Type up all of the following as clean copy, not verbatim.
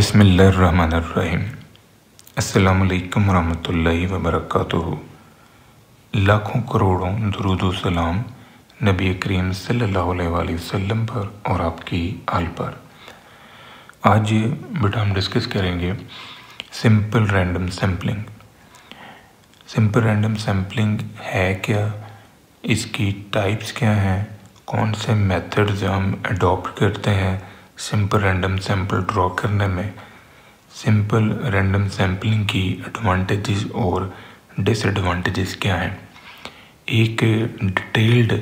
बिस्मिल्लाहिर्रहमानिर्रहीम। अस्सलामुअलैकुम वरहमतुल्लाहि वबरकातुहू। लाखों करोड़ों दुरूद व सलाम नबी करीम सल्लल्लाहु अलैहि वसल्लम पर और आपकी आल पर। आज बेटा हम डिस्कस करेंगे simple random sampling. Simple random sampling है क्या, इसकी टाइप्स क्या हैं, कौन से मेथड्स हम अडॉप्ट करते हैं सिंपल रैंडम सैंपल ड्रॉ करने में, सिंपल रैंडम सैम्पलिंग की एडवांटेजेस और डिसएडवांटेजेस क्या हैं। एक डिटेल्ड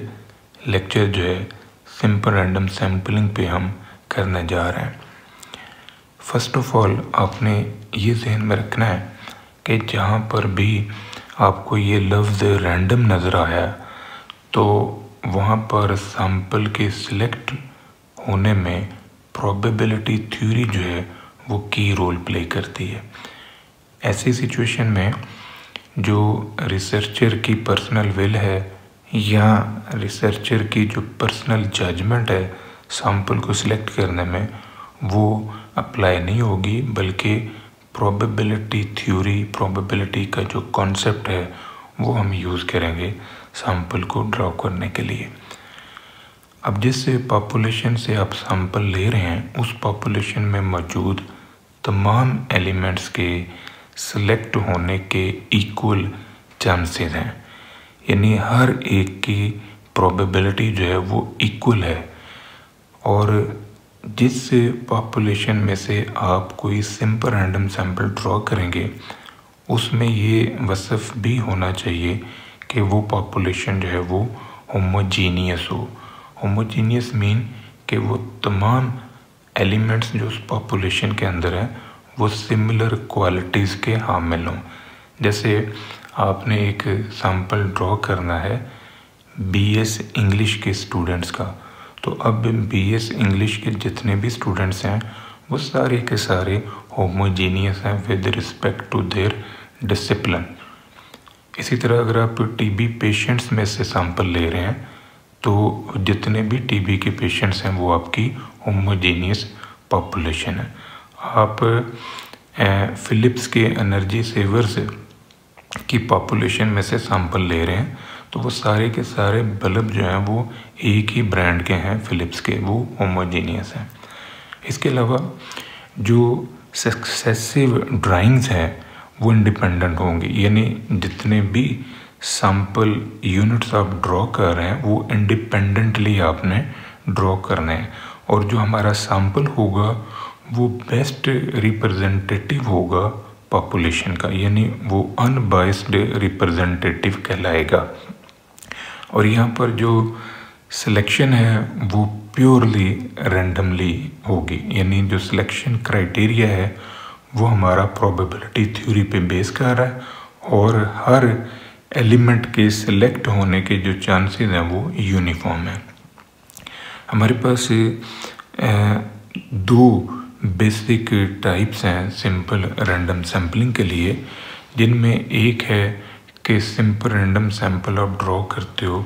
लेक्चर जो है सिंपल रैंडम सैम्पलिंग पे हम करने जा रहे हैं। फर्स्ट ऑफ ऑल आपने ये जहन में रखना है कि जहाँ पर भी आपको ये लफ्ज़ रैंडम नज़र आया तो वहाँ पर सैंपल के सिलेक्ट होने में प्रोबेबिलिटी थ्योरी जो है वो की रोल प्ले करती है। ऐसी सिचुएशन में जो रिसर्चर की पर्सनल विल है या रिसर्चर की जो पर्सनल जजमेंट है सैंपल को सिलेक्ट करने में वो अप्लाई नहीं होगी, बल्कि प्रोबेबिलिटी थ्योरी, प्रोबेबिलिटी का जो कॉन्सेप्ट है वो हम यूज़ करेंगे सैंपल को ड्रॉ करने के लिए। अब जिस पॉपुलेशन से आप सैंपल ले रहे हैं उस पॉपुलेशन में मौजूद तमाम एलिमेंट्स के सिलेक्ट होने के इक्वल चांसेस हैं, यानी हर एक की प्रोबेबिलिटी जो है वो इक्वल है। और जिस पॉपुलेशन में से आप कोई सिंपल रैंडम सैंपल ड्रॉ करेंगे उसमें ये वसफ़ भी होना चाहिए कि वो पॉपुलेशन जो है वो होमोजीनियस हो। होमोजीनियस मीन कि वो तमाम एलिमेंट्स जो उस पॉपुलेशन के अंदर हैं वो सिमिलर क्वालिटीज़ के हामिल हों। जैसे आपने एक सैंपल ड्रॉ करना है बीएस इंग्लिश के स्टूडेंट्स का, तो अब बीएस इंग्लिश के जितने भी स्टूडेंट्स हैं वो सारे के सारे होमोजीनियस हैं with respect to their discipline. इसी तरह अगर आप टीबी पेशेंट्स में से सैंपल ले रहे हैं तो जितने भी टीबी के पेशेंट्स हैं वो आपकी होमोजीनियस पॉपुलेशन है। आप फिलिप्स के एनर्जी सेवर्स की पॉपुलेशन में से सैंपल ले रहे हैं तो वो सारे के सारे बल्ब जो हैं वो एक ही ब्रांड के हैं फिलिप्स के, वो होमोजीनियस हैं। इसके अलावा जो सक्सेसिव ड्राइंग्स हैं वो इंडिपेंडेंट होंगी, यानी जितने भी सैंपल यूनिट्स आप ड्रॉ कर रहे हैं वो इंडिपेंडेंटली आपने ड्रॉ करने हैं। और जो हमारा सैंपल होगा वो बेस्ट रिप्रेजेंटेटिव होगा पॉपुलेशन का, यानी वो अनबाइस्ड रिप्रेजेंटेटिव कहलाएगा। और यहाँ पर जो सिलेक्शन है वो प्योरली रैंडमली होगी, यानी जो सिलेक्शन क्राइटेरिया है वो हमारा प्रोबेबिलिटी थ्योरी पे बेस कर रहा है और हर एलिमेंट के सिलेक्ट होने के जो चांसेस हैं वो यूनिफॉर्म है। हमारे पास दो बेसिक टाइप्स हैं सिंपल रैंडम सैम्पलिंग के लिए, जिनमें एक है कि सिंपल रैंडम सैंपल आप ड्रॉ करते हो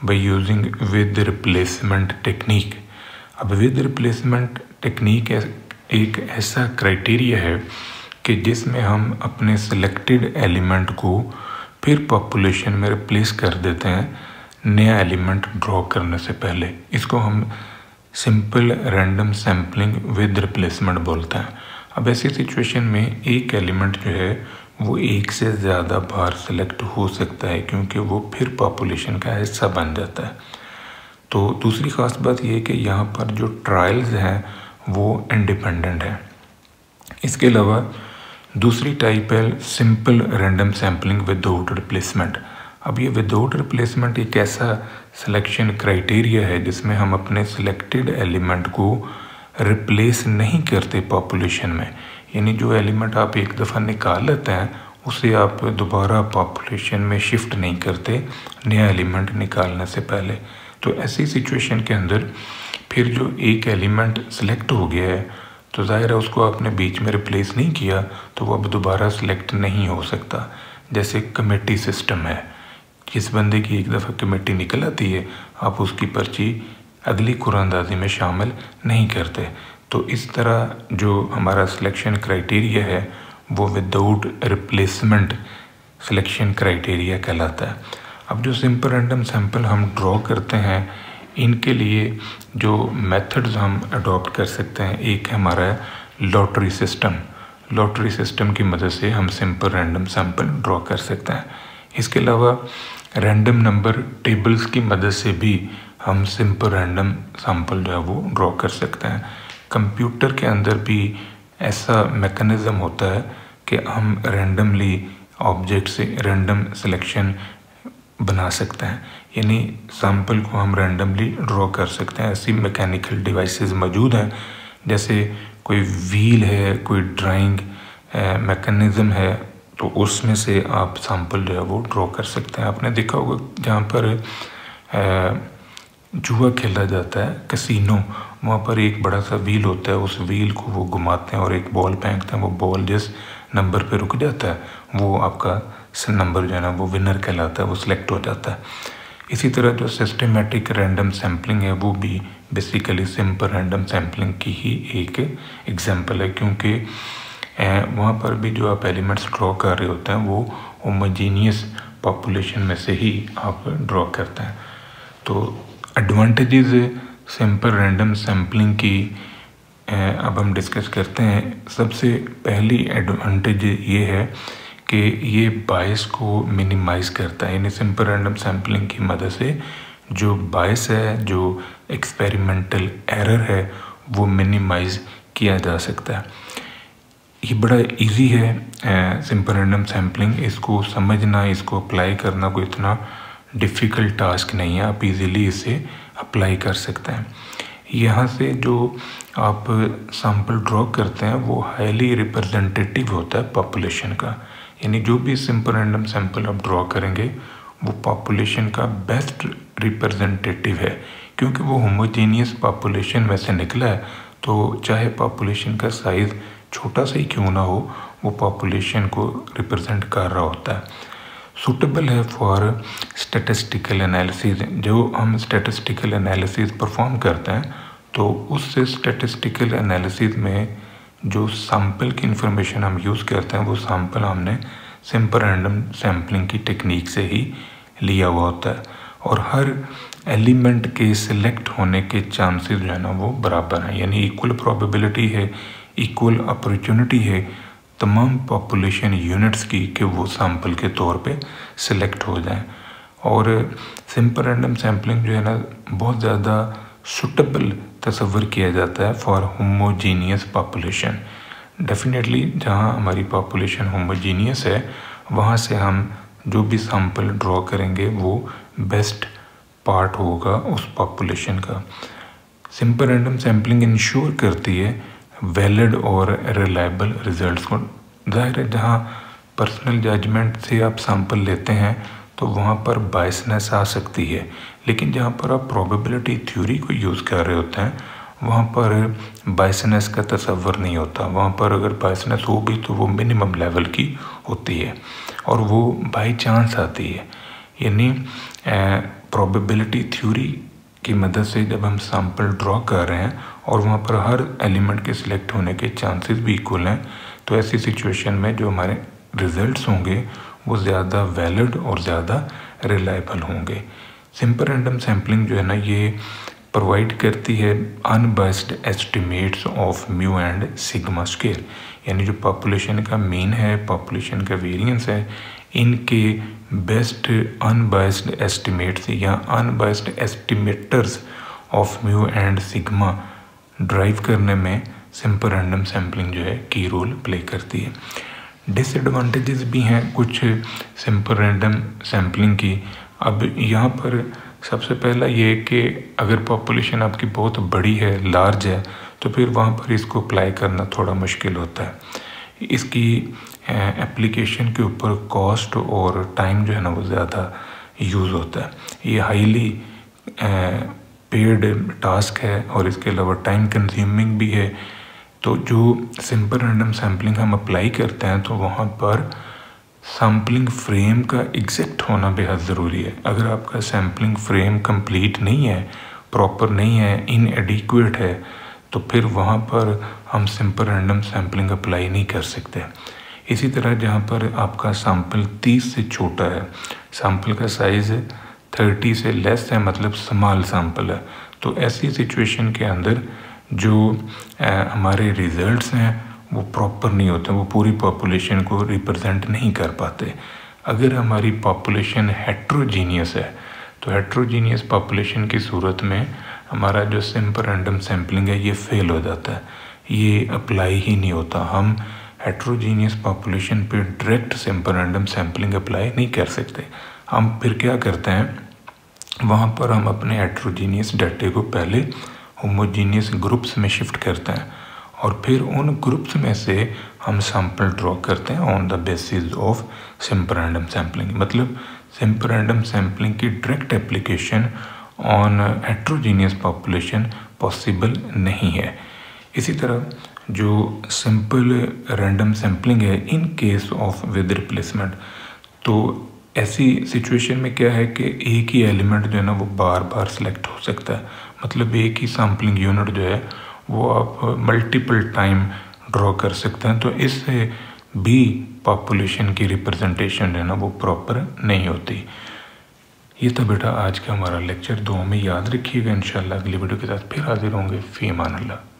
by using with replacement technique. अब विद रिप्लेसमेंट टेक्निक एक ऐसा क्राइटेरिया है कि जिसमें हम अपने सिलेक्टेड एलिमेंट को फिर पॉपुलेशन में रिप्लेस कर देते हैं नया एलिमेंट ड्रॉ करने से पहले। इसको हम simple random sampling with replacement बोलते हैं। अब ऐसी सिचुएशन में एक एलिमेंट जो है वो एक से ज़्यादा बार सेलेक्ट हो सकता है क्योंकि वो फिर पॉपुलेशन का हिस्सा बन जाता है। तो दूसरी ख़ास बात ये है कि यहाँ पर जो ट्रायल्स हैं वो इंडिपेंडेंट है। इसके अलावा दूसरी टाइप है simple random sampling without replacement. अब ये विदाउट रिप्लेसमेंट एक ऐसा सिलेक्शन क्राइटेरिया है जिसमें हम अपने सिलेक्टेड एलिमेंट को रिप्लेस नहीं करते पॉपुलेशन में, यानी जो एलिमेंट आप एक दफ़ा निकाल लेते हैं उसे आप दोबारा पॉपुलेशन में शिफ्ट नहीं करते नया एलिमेंट निकालने से पहले। तो ऐसी सिचुएशन के अंदर फिर जो एक एलिमेंट सिलेक्ट हो गया है तो ज़ाहिर है उसको आपने बीच में रिप्लेस नहीं किया तो वो अब दोबारा सिलेक्ट नहीं हो सकता। जैसे कमेटी सिस्टम है, जिस बंदे की एक दफ़ा कमेटी निकल आती है आप उसकी पर्ची अगली कुरानंदाजी में शामिल नहीं करते। तो इस तरह जो हमारा सिलेक्शन क्राइटेरिया है वो विदाउट रिप्लेसमेंट सिलेक्शन क्राइटेरिया कहलाता है। अब जो सिंपल रैंडम सैंपल हम ड्रॉ करते हैं इनके लिए जो मेथड्स हम अडॉप्ट कर सकते हैं, एक है हमारा लॉटरी सिस्टम। लॉटरी सिस्टम की मदद से हम सिंपल रैंडम सैंपल ड्रॉ कर सकते हैं। इसके अलावा रैंडम नंबर टेबल्स की मदद से भी हम सिंपल रैंडम सैंपल जो है वो ड्रॉ कर सकते हैं। कंप्यूटर के अंदर भी ऐसा मैकेनिज़्म होता है कि हम रैंडमली ऑब्जेक्ट से रैंडम सिलेक्शन बना सकते हैं, यानी सैंपल को हम रैंडमली ड्रॉ कर सकते हैं। ऐसी मैकेनिकल डिवाइसेस मौजूद हैं, जैसे कोई व्हील है, कोई ड्राइंग मैकेनिज़्म है, तो उसमें से आप सैंपल जो है वो ड्रॉ कर सकते हैं। आपने देखा होगा जहाँ पर जुआ खेला जाता है, कैसीनो, वहाँ पर एक बड़ा सा व्हील होता है, उस व्हील को वो घुमाते हैं और एक बॉल फेंकते हैं, वो बॉल जिस नंबर पे रुक जाता है वो आपका नंबर जो है ना वो विनर कहलाता है, वो सिलेक्ट हो जाता है। इसी तरह जो सिस्टमेटिक रैंडम सैम्पलिंग है वो भी बेसिकली सिंपल रैंडम सैम्पलिंग की ही एक एग्जांपल है, क्योंकि वहाँ पर भी जो आप एलिमेंट्स ड्रॉ कर रहे होते हैं वो होमोजीनियस पॉपुलेशन में से ही आप ड्रॉ करते हैं। तो एडवांटेजेस सिंपल रैंडम सैम्पलिंग की अब हम डिस्कस करते हैं। सबसे पहली एडवांटेज ये है कि ये बायस को मिनिमाइज़ करता है, यानी सिंपल रैंडम सैम्पलिंग की मदद से जो बायस है, जो एक्सपेरिमेंटल एरर है, वो मिनिमाइज़ किया जा सकता है। ये बड़ा इजी है सिंपल रैंडम सैम्पलिंग, इसको समझना, इसको अप्लाई करना कोई इतना डिफ़िकल्ट टास्क नहीं है, आप इजीली इसे अप्लाई कर सकते हैं। यहाँ से जो आप सैंपल ड्रॉ करते हैं वो हाईली रिप्रेजेंटेटिव होता है पॉपुलेशन का, यानी जो भी सिंपल रैंडम सैंपल आप ड्रॉ करेंगे वो पॉपुलेशन का बेस्ट रिप्रेजेंटेटिव है, क्योंकि वो होमोजेनियस पॉपुलेशन में से निकला है। तो चाहे पॉपुलेशन का साइज़ छोटा सा ही क्यों ना हो, वो पॉपुलेशन को रिप्रेजेंट कर रहा होता है। सूटेबल है फॉर स्टैटिस्टिकल एनालिसिस। जो हम स्टैटिस्टिकल एनालिसिस परफॉर्म करते हैं तो उस स्टैटिस्टिकल एनालिसिस में जो सैंपल की इंफॉर्मेशन हम यूज़ करते हैं वो सैंपल हमने सिंपल रैंडम सैम्पलिंग की टेक्निक से ही लिया हुआ होता है, और हर एलिमेंट के सिलेक्ट होने के चांसेस जो है ना वो बराबर हैं, यानी इक्वल प्रोबेबिलिटी है, इक्वल अपॉर्चुनिटी है तमाम पॉपुलेशन यूनिट्स की कि वो सैंपल के तौर पे सिलेक्ट हो जाएं। और सिंपल रैंडम सैम्पलिंग जो है ना बहुत ज़्यादा सूटेबल तस्वर किया जाता है फॉर होमोजीनियस पॉपुलेशन। डेफिनेटली जहाँ हमारी पॉपुलेशन होमोजीनियस है वहाँ से हम जो भी सैंपल ड्रॉ करेंगे वो बेस्ट पार्ट होगा उस पॉपुलेशन का। सिंपल रैंडम सैम्पलिंग इंश्योर करती है वैलिड और रिलायबल रिजल्ट्स को। जाहिर है जहाँ पर्सनल जजमेंट से आप सैंपल लेते हैं तो वहाँ पर बायसनेस आ सकती है, लेकिन जहाँ पर आप प्रोबेबिलिटी थ्योरी को यूज़ कर रहे होते हैं वहाँ पर बायसनेस का तस्वर नहीं होता। वहाँ पर अगर बायसनेस हो भी तो वो मिनिमम लेवल की होती है और वो बाई चांस आती है, यानी प्रोबेबिलिटी थ्योरी की मदद से जब हम सैंपल ड्रॉ कर रहे हैं और वहाँ पर हर एलिमेंट के सिलेक्ट होने के चांसेस भी इक्वल हैं, तो ऐसी सिचुएशन में जो हमारे रिजल्ट्स होंगे वो ज़्यादा वैलिड और ज़्यादा रिलायबल होंगे। सिंपल रैंडम सैम्पलिंग जो है ना ये प्रोवाइड करती है unbiased estimates of mu and sigma square, यानी जो पॉपुलेशन का मीन है, पॉपुलेशन का वेरिएंस है, इनके बेस्ट अनबायस्ड एस्टिमेट्स या unbiased estimators of mu and sigma drive करने में सिंपल रैंडम सैम्पलिंग जो है की रोल प्ले करती है। डिसएडवांटेजेस भी हैं कुछ सिंपल रैंडम सैम्पलिंग की। अब यहाँ पर सबसे पहला ये है कि अगर पॉपुलेशन आपकी बहुत बड़ी है, लार्ज है, तो फिर वहाँ पर इसको अप्लाई करना थोड़ा मुश्किल होता है। इसकी एप्लीकेशन के ऊपर कॉस्ट और टाइम जो है ना वो ज़्यादा यूज़ होता है। ये हाईली पेड टास्क है और इसके अलावा टाइम कंज्यूमिंग भी है। तो जो सिंपल रैंडम सैम्पलिंग हम अप्लाई करते हैं तो वहाँ पर सैम्पलिंग फ्रेम का एग्जैक्ट होना बेहद ज़रूरी है। अगर आपका सैम्पलिंग फ्रेम कंप्लीट नहीं है, प्रॉपर नहीं है, इनएडिक्वेट है, तो फिर वहाँ पर हम सिंपल रैंडम सैम्पलिंग अप्लाई नहीं कर सकते। इसी तरह जहाँ पर आपका सैम्पल 30 से छोटा है, सैम्पल का साइज़ 30 से लेस है, मतलब स्मॉल सैम्पल है, तो ऐसी सिचुएशन के अंदर जो हमारे रिज़ल्ट्स हैं वो प्रॉपर नहीं होते, वो पूरी पॉपुलेशन को रिप्रेजेंट नहीं कर पाते। अगर हमारी पॉपुलेशन हेट्रोजीनियस है तो हेट्रोजीनियस पॉपुलेशन की सूरत में हमारा जो सिंपल रैंडम सैम्पलिंग है ये फेल हो जाता है, ये अप्लाई ही नहीं होता। हम हेट्रोजीनियस पॉपुलेशन पे direct simple random sampling apply नहीं कर सकते। हम फिर क्या करते हैं, वहाँ पर हम अपने हेट्रोजीनियस डाटे को पहले होमोजीनियस ग्रुप्स में शिफ्ट करते हैं और फिर उन ग्रुप्स में से हम सैंपल ड्रॉ करते हैं on the basis of simple random sampling. मतलब सिंपल रैंडम सैम्पलिंग की direct application on heterogeneous population possible नहीं है। इसी तरह जो सिंपल रैंडम सैम्पलिंग है in case of with replacement, तो ऐसी सिचुएशन में क्या है कि एक ही एलिमेंट जो है ना वो बार बार सिलेक्ट हो सकता है। मतलब एक ही सैम्पलिंग यूनिट जो है वो आप मल्टीपल टाइम ड्रॉ कर सकते हैं, तो इससे भी पॉपुलेशन की रिप्रेजेंटेशन जो है ना वो प्रॉपर नहीं होती। ये था बेटा आज का हमारा लेक्चर। दुआ में याद रखिएगा। इंशाल्लाह अगली वीडियो के साथ फिर हाजिर होंगे। फ़ी अमान अल्लाह।